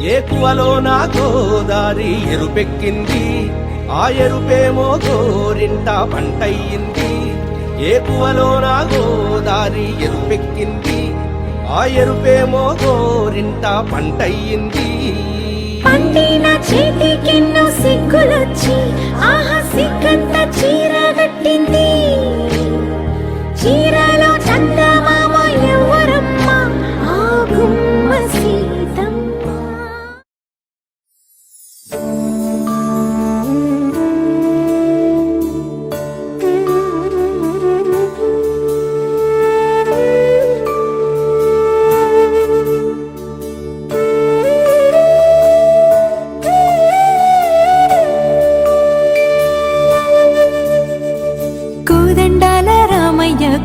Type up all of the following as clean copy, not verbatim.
ఏకువలో నా గోదారి ఎరుపెక్కింది, ఆ ఎరుపేమో గోరింట పంటయ్యింది. ఏకువలో నా గోదారి ఎరుపెక్కింది, ఆ ఎరుపేమో గోరింట పంటయ్యింది. పండిన చేతికెన్నో సిగ్గులొచ్చి ఆహా సిగ్గంత చీరగట్టింది. చీరలో చందమామ ఎవరమ్మ, ఆ గుమ్మ సీతమ్మ.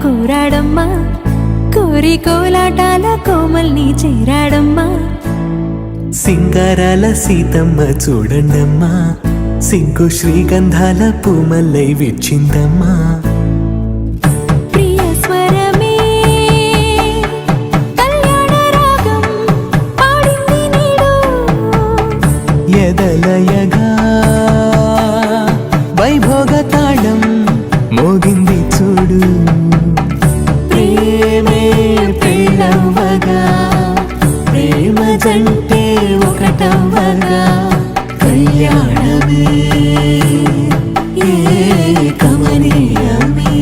కూరాడమ్మా కోరి కోలాటాల కోమల్ని చేరాడమ్మా. సింగారాల సీతమ్మ చూడండమ్మా, సింకు శ్రీగంధాల పూమల్లై విచ్చిందమ్మా. ప్రియ స్వరమే కళ్యాణ రాగం పాడింది నీడు, ఎదలయగా వైభోగ తాళం మోగింది చూడు. ప్రేమే పెళ్ళవ్వగా, ప్రేమ జంటే ఒకటవ్వగా, కళ్యాణమే కమనీయమే.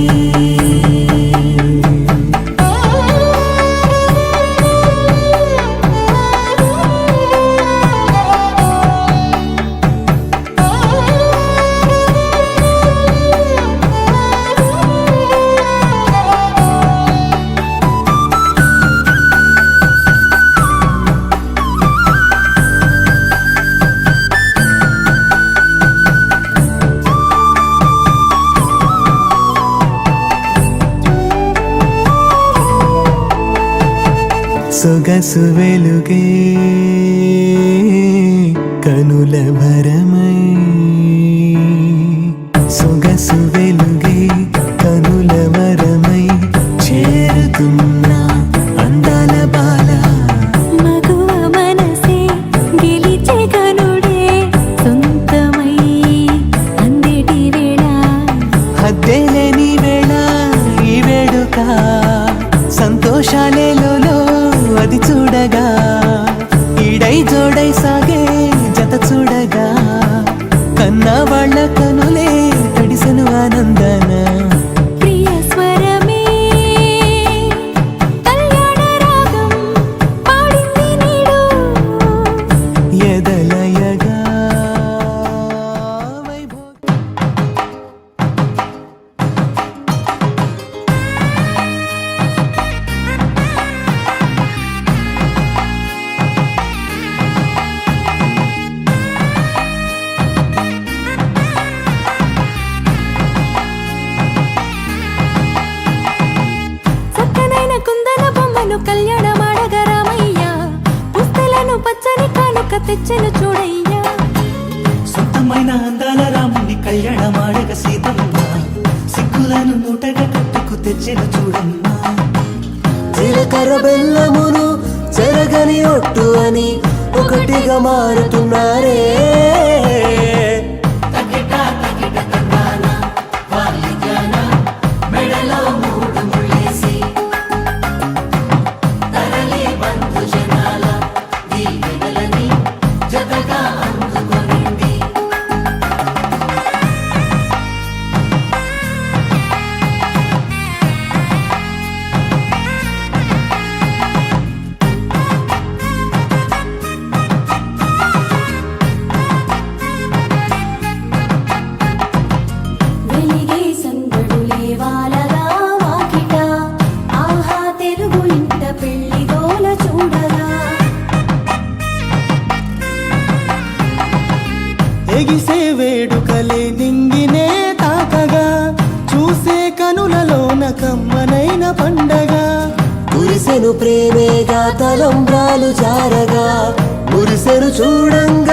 సొగసు వెలుగే కనుల భరమై, సొగసు వెలుగే కనుల వరమై చేరుతున్న అందాల బాల. మగువ మనసే గెలిచే కనుడే సొంతమై అందేటి వేళ, హద్దేలేని వేళ ఈ వేడుక, సంతోషాలేలో అది చూడగా, ఈడై జోడై సాగే జత చూడగా, కన్నా వాళ్ళ కనులే తడిసెను ఆనందన. ప్రియ స్వరమే కళ్యాణ రాగం పాడింది నీడు, ఎదలయగా వైభోగ. చక్కనైన కుందన బొమ్మను కళ్యాణ మాడగ రామయ్య, పుస్తలను పచ్చని కానుక తెచ్చెను చూడయ్యా. సొంతమైన అందాల రాముని కళ్యాణమాడగ సీతమ్మ, సిగ్గులను మూటగా కట్టుకు తెచ్చిన చూడమ్మా. జీలకర్ర బెల్లమును చెరగని ఒట్టు అని ఒకటిగా మారుతున్నారే. ఎగిసే వేడుకలే నింగినే తాకగా, చూసే కనులలోన కమ్మనైన పండగ. కురిసెను ప్రేమేగా తలంబ్రాలు జారగా, మురిసెను చూడంగా